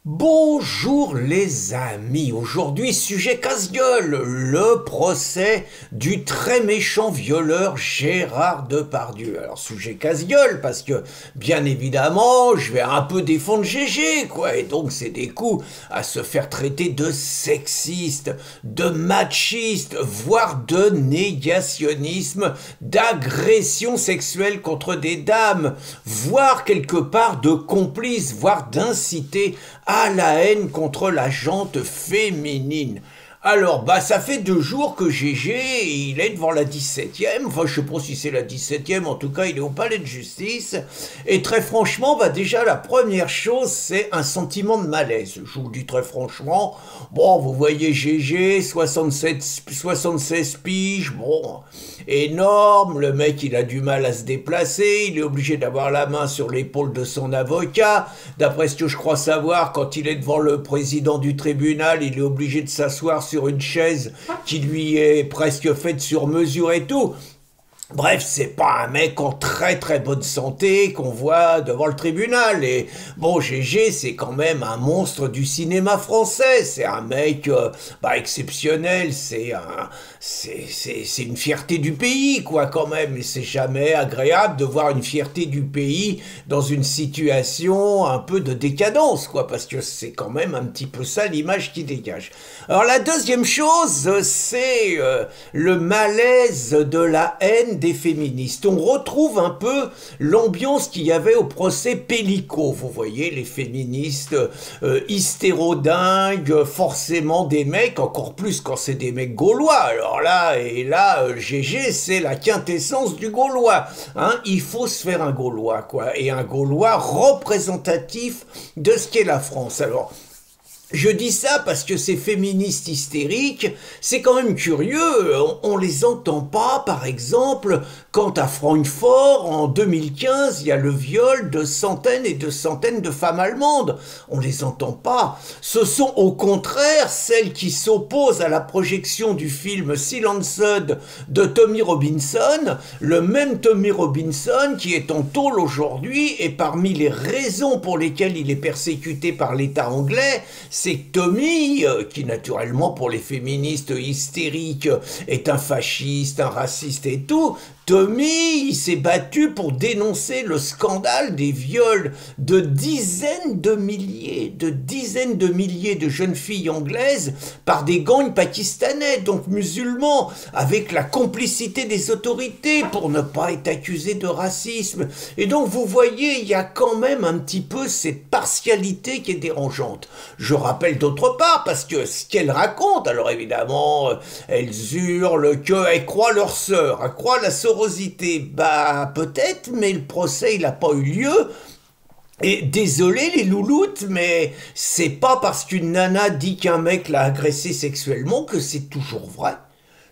Bonjour les amis, aujourd'hui sujet casse-gueule, le procès du très méchant violeur Gérard Depardieu. Alors sujet casse-gueule parce que bien évidemment je vais un peu défendre Gégé quoi, et donc c'est des coups à se faire traiter de sexiste, de machiste, voire de négationnisme, d'agression sexuelle contre des dames, voire quelque part de complice, voire d'inciter à la haine contre la gente féminine. Alors, ça fait 2 jours que Gégé, il est devant la 17e, enfin je sais pas si c'est la 17e, en tout cas il est au palais de justice, et très franchement, déjà la première chose, c'est un sentiment de malaise. Je vous le dis très franchement, bon, vous voyez Gégé, 76 piges, bon, énorme, le mec il a du mal à se déplacer, il est obligé d'avoir la main sur l'épaule de son avocat, d'après ce que je crois savoir, quand il est devant le président du tribunal, il est obligé de s'asseoir sur une chaise qui lui est presque faite sur mesure et tout. Bref, c'est pas un mec en très très bonne santé qu'on voit devant le tribunal. Et bon, Gégé, c'est quand même un monstre du cinéma français. C'est un mec exceptionnel. C'est une fierté du pays, quoi, quand même. Et c'est jamais agréable de voir une fierté du pays dans une situation un peu de décadence, quoi, parce que c'est quand même un petit peu ça l'image qui dégage. Alors la deuxième chose, c'est le malaise de la haine des féministes. On retrouve un peu l'ambiance qu'il y avait au procès Pélico. Vous voyez, les féministes hystérodingues, forcément des mecs, encore plus quand c'est des mecs gaulois. Alors là, Gégé, c'est la quintessence du gaulois. Hein, il faut se faire un gaulois, quoi. Et un gaulois représentatif de ce qu'est la France. Alors, je dis ça parce que ces féministes hystériques, c'est quand même curieux, on les entend pas, par exemple, quand à Francfort, en 2015, il y a le viol de centaines et de centaines de femmes allemandes. On les entend pas. Ce sont au contraire celles qui s'opposent à la projection du film Silenced de Tommy Robinson, le même Tommy Robinson qui est en tôle aujourd'hui, et parmi les raisons pour lesquelles il est persécuté par l'État anglais, c'est que Tommy, qui naturellement pour les féministes hystériques est un fasciste, un raciste et tout, Tommy, il s'est battu pour dénoncer le scandale des viols de dizaines de milliers de jeunes filles anglaises par des gangs pakistanais, donc musulmans, avec la complicité des autorités pour ne pas être accusé de racisme. Et donc vous voyez, il y a quand même un petit peu cette partialité qui est dérangeante. Je rappelle d'autre part, parce que ce qu'elles racontent, alors évidemment, elles hurlent qu'elles croient leur sœur, elles croient la sororité. Peut-être, mais le procès, il n'a pas eu lieu. Et désolé les louloutes, mais c'est pas parce qu'une nana dit qu'un mec l'a agressé sexuellement que c'est toujours vrai.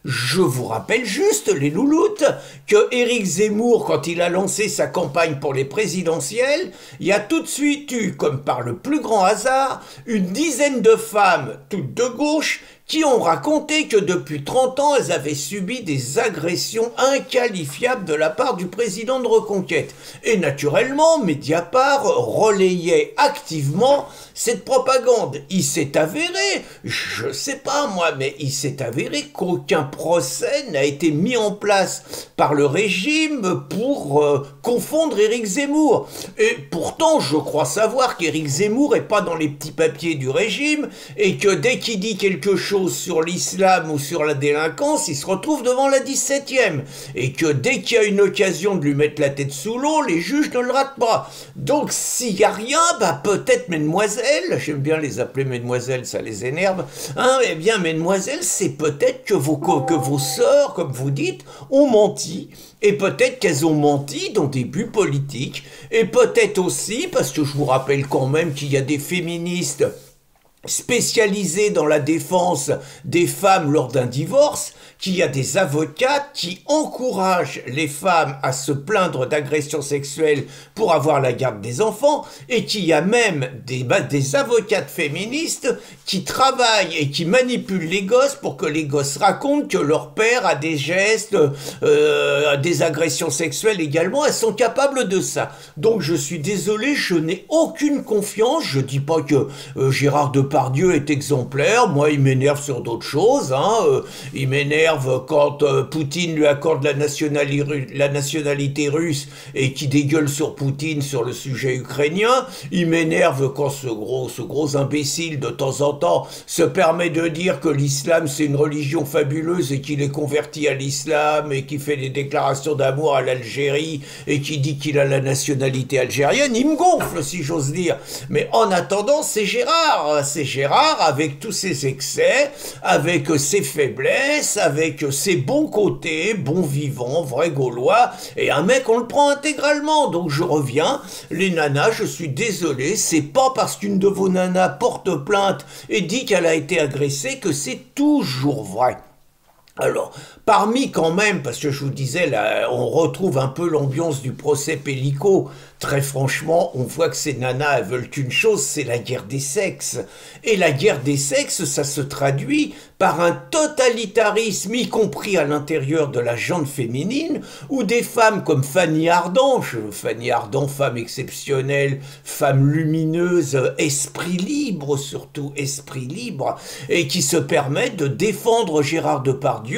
Je vous rappelle juste, les louloutes, que Éric Zemmour, quand il a lancé sa campagne pour les présidentielles, il y a tout de suite eu, comme par le plus grand hasard, une dizaine de femmes, toutes de gauche, qui ont raconté que depuis 30 ans, elles avaient subi des agressions inqualifiables de la part du président de Reconquête. Et naturellement, Mediapart relayait activement cette propagande. Il s'est avéré, je sais pas moi, mais il s'est avéré qu'aucun procès n'a été mis en place par le régime pour confondre Éric Zemmour. Et pourtant, je crois savoir qu'Éric Zemmour est pas dans les petits papiers du régime et que dès qu'il dit quelque chose sur l'islam ou sur la délinquance, il se retrouve devant la 17e. Et que dès qu'il y a une occasion de lui mettre la tête sous l'eau, les juges ne le ratent pas. Donc s'il n'y a rien, peut-être mesdemoiselles, j'aime bien les appeler mesdemoiselles, ça les énerve, hein, eh bien mesdemoiselles, c'est peut-être que vos sœurs, comme vous dites, ont menti. Et peut-être qu'elles ont menti dans des buts politiques. Et peut-être aussi, parce que je vous rappelle quand même qu'il y a des féministes spécialisé dans la défense des femmes lors d'un divorce, qu'il y a des avocats qui encouragent les femmes à se plaindre d'agressions sexuelles pour avoir la garde des enfants, et qu'il y a même des avocates féministes qui travaillent et qui manipulent les gosses pour que les gosses racontent que leur père a des gestes, des agressions sexuelles également. Elles sont capables de ça. Donc je suis désolé, je n'ai aucune confiance. Je dis pas que Gérard Depardieu est exemplaire. Moi, il m'énerve sur d'autres choses. Il m'énerve quand Poutine lui accorde la nationalité russe et qui dégueule sur Poutine sur le sujet ukrainien. Il m'énerve quand ce gros imbécile de temps en temps se permet de dire que l'islam c'est une religion fabuleuse et qu'il est converti à l'islam et qui fait des déclarations d'amour à l'Algérie et qui dit qu'il a la nationalité algérienne. Il me gonfle, si j'ose dire. Mais en attendant, c'est Gérard avec tous ses excès, avec ses faiblesses, avec ses bons côtés, bon vivant, vrai Gaulois, et un mec, on le prend intégralement. Donc je reviens, les nanas, je suis désolé, c'est pas parce qu'une de vos nanas porte plainte et dit qu'elle a été agressée que c'est toujours vrai. Alors, parmi quand même, parce que je vous disais, là, on retrouve un peu l'ambiance du procès Pellico. Très franchement, on voit que ces nanas, elles veulent qu'une chose, c'est la guerre des sexes. Et la guerre des sexes, ça se traduit par un totalitarisme, y compris à l'intérieur de la gente féminine, où des femmes comme Fanny Ardant, femme exceptionnelle, femme lumineuse, esprit libre surtout, esprit libre, et qui se permettent de défendre Gérard Depardieu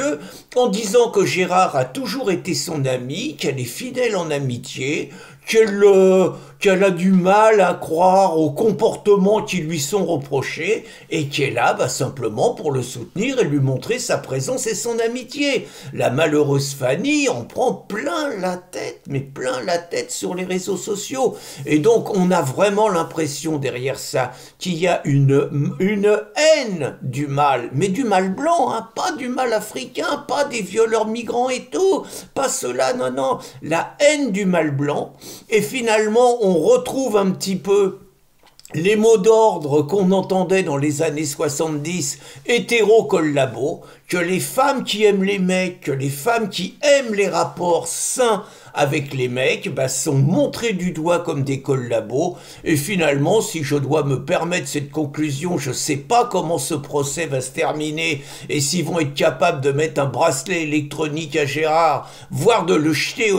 en disant que Gérard a toujours été son ami, qu'elle est fidèle en amitié, qu'elle a du mal à croire aux comportements qui lui sont reprochés et qui est là simplement pour le soutenir et lui montrer sa présence et son amitié. La malheureuse Fanny en prend plein la tête, mais plein la tête sur les réseaux sociaux. Et donc on a vraiment l'impression derrière ça qu'il y a une haine du mal, mais du mal blanc, pas du mal africain, pas des violeurs migrants et tout, pas cela, non, la haine du mal blanc. Et finalement, on retrouve un petit peu les mots d'ordre qu'on entendait dans les années 70, hétéro-collabo, que les femmes qui aiment les mecs, que les femmes qui aiment les rapports sains avec les mecs, sont montrées du doigt comme des collabos. Et finalement, si je dois me permettre cette conclusion, je sais pas comment ce procès va se terminer et s'ils vont être capables de mettre un bracelet électronique à Gérard, voire de le jeter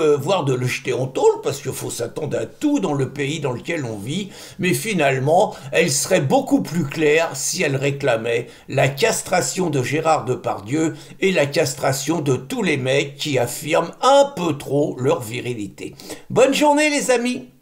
en tôle, parce qu'il faut s'attendre à tout dans le pays dans lequel on vit. Mais finalement, elle serait beaucoup plus claire si elle réclamait la castration de Gérard Depardieu et la castration de tous les mecs qui affirment un peu trop leur virilité. Bonne journée les amis!